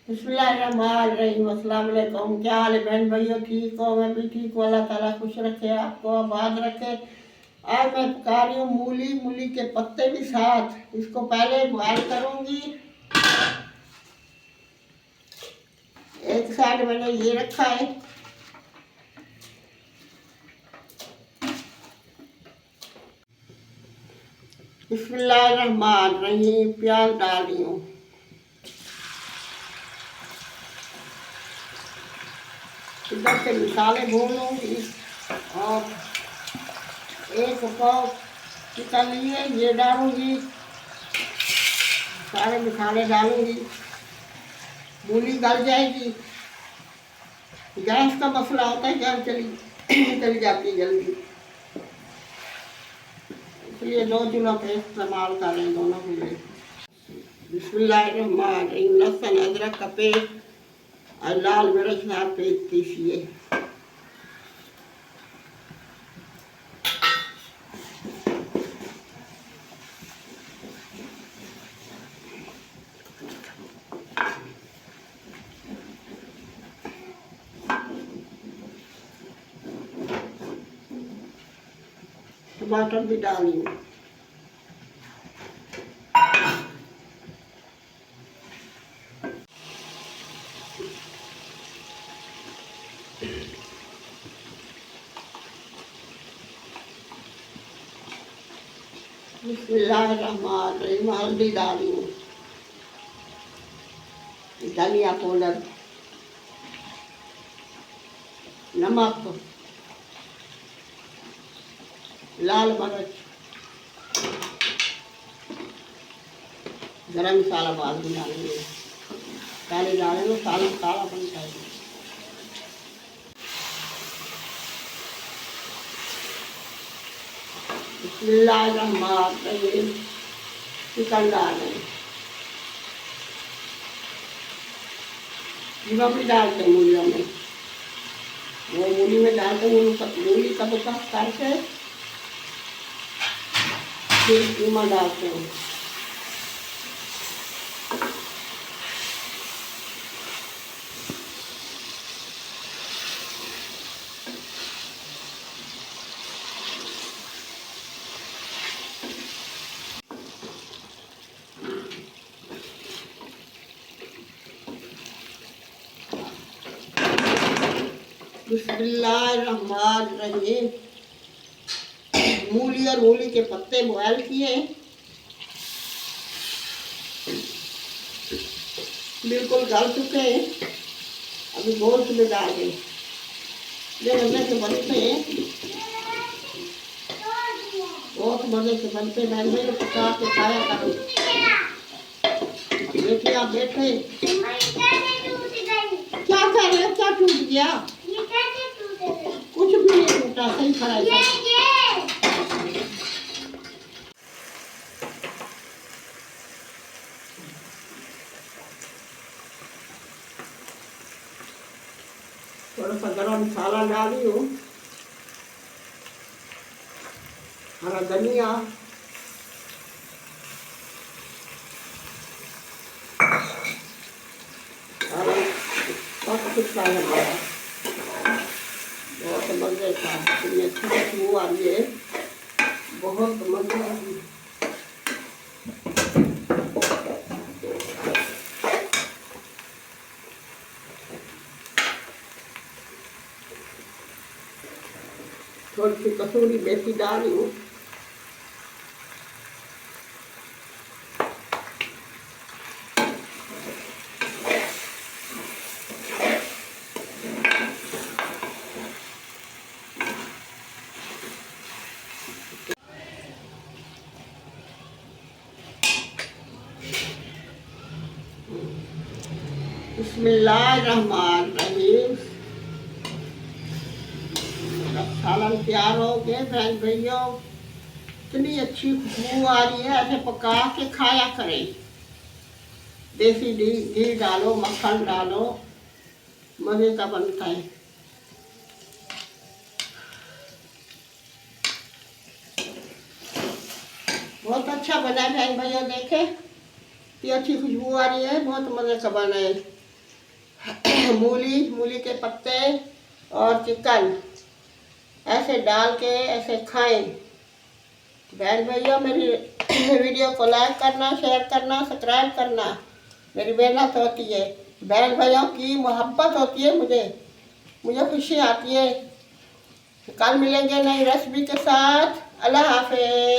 बिस्मिल्लाहिर्रहमानिर्रहीम। अस्सलाम वालेकुम। क्या हाल है बहन भाइयों? ठीक हो? मैं भी ठीक हूँ। अल्लाह ताला खुश रखे, आपको आबाद रखे। आज मैं पका रही हूँ मूली, मूली के पत्ते भी साथ। इसको पहले बॉयल करूँगी। एक साइड मैंने ये रखा है। बिस्मिल्लाहिर्रहमानिर्रहीम। प्याज डाल रही हूँ। इधर से मसाले भून लूँगी और एक पाव चिकन लिए ये डालूँगी। सारे मसाले डालूँगी। मूली गल जाएगी। गैस का मसला होता है, गैस चली जाती है जल्दी, इसलिए दो चूल्हों पे इस्तेमाल करें दोनों चूल्हे। बिस्मिल्लाहिर्रहमानिर्रहीम। लहसुन अदरक का पेस्ट और लाल मिर्च का पेस्ट पीसिए। टमाटर भी डालिए। बिस्मिल्लाहिर्रहमानिर्रहीम। हल्दी डाली हूँ, धनिया पाउडर, नमक, लाल मिर्च, गरम मसाला बाद में डालेंगे। पहले डालेंगे सारा काला बनता है। बिस्मिल्लाहिर्रहमानिर्रहीम। चिकन डालें। जीरा भी डालते हैं मूलियों में। वो मूली में डालते हैं, मूली का बुका करके फिर कीमा डालते हैं। बिस्मिल्लाहिर्रहमानिर्रहीम। मूली और मूली के पत्ते बॉयल किए, बिल्कुल गल चुके हैं। अभी गोश्त में डाल दें। मजे से बनते हैं, बहुत मजे से बनते हैं। मैं भी पका के खाया करूँ। देखिए आप बैठे क्या कर रहे हो? क्या टूट गया? कुछ भी नहीं टूटा, सही खड़ा है। थोड़ा सा गरम मसाला डाली हूँ, हरा धनिया, और सब कुछ डालना पड़ा। बहुत मजे का, इतनी अच्छी खुशबू आ रही है, बहुत मजे की। थोड़ी सी कसूरी मेथी डाली हूँ। बिस्मिल्लाहिर्रहमानिर्रहीम। सालन तैयार हो गए बहन भैयों। इतनी अच्छी खुशबू आ रही है, ऐसे पका के खाया करें। देसी घी डालो, मक्खन डालो, मजे का बनता है। बहुत अच्छा बना है बहन भैया, देखे इतनी अच्छी खुशबू आ रही है, बहुत मजे का बना है। मूली के पत्ते और चिकन ऐसे डाल के ऐसे खाएं। बहन भैया मेरी वीडियो को लाइक करना, शेयर करना, सब्सक्राइब करना। मेरी मेहनत होती है, बहन भाइयों की मोहब्बत होती है, मुझे खुशी आती है। कल मिलेंगे नई रेसिपी के साथ। अल्लाह हाफिज़।